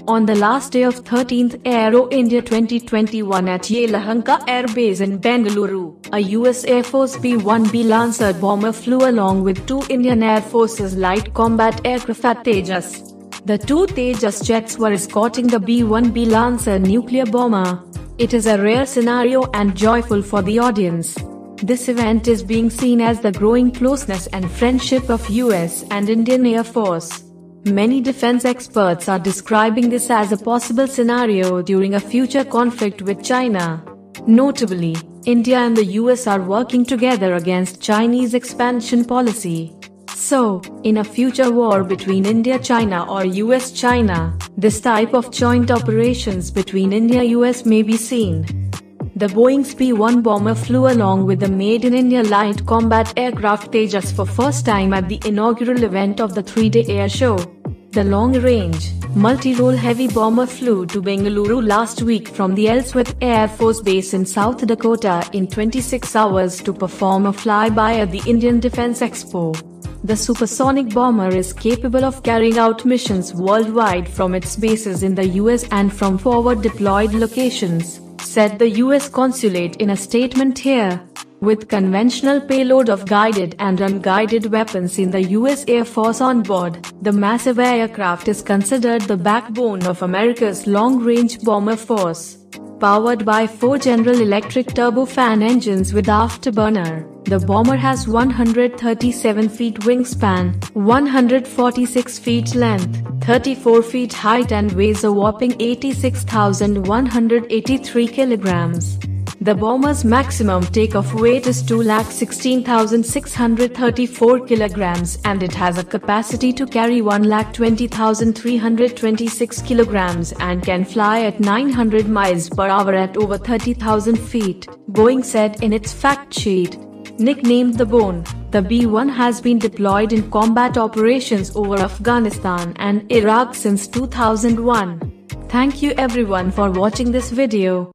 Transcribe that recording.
On the last day of 13th Aero India 2021 at Yelahanka Air Base in Bengaluru, a US Air Force B-1B Lancer bomber flew along with two Indian Air Force's light combat aircraft at Tejas. The two Tejas jets were escorting the B-1B Lancer nuclear bomber. It is a rare scenario and joyful for the audience. This event is being seen as the growing closeness and friendship of US and Indian Air Force. Many defense experts are describing this as a possible scenario during a future conflict with China. Notably, India and the US are working together against Chinese expansion policy. So, in a future war between India-China or US-China, this type of joint operations between India-US may be seen. The Boeing's P-1 bomber flew along with the Made in India light combat aircraft Tejas for first time at the inaugural event of the 3-day air show. The long-range, multi-role heavy bomber flew to Bengaluru last week from the Ellsworth Air Force Base in South Dakota in 26 hours to perform a flyby at the Indian Defense Expo. The supersonic bomber is capable of carrying out missions worldwide from its bases in the US and from forward deployed locations, said the US consulate in a statement here. With conventional payload of guided and unguided weapons in the US Air Force on board, the massive aircraft is considered the backbone of America's long-range bomber force. Powered by 4 General Electric turbofan engines with afterburner, the bomber has 137 feet wingspan, 146 feet length, 34 feet height and weighs a whopping 86,183 kilograms. The bomber's maximum takeoff weight is 216,634 kilograms and it has a capacity to carry 120,326 kilograms and can fly at 900 miles per hour at over 30,000 feet, Boeing said in its fact sheet. Nicknamed the Bone, the B-1 has been deployed in combat operations over Afghanistan and Iraq since 2001. Thank you everyone for watching this video.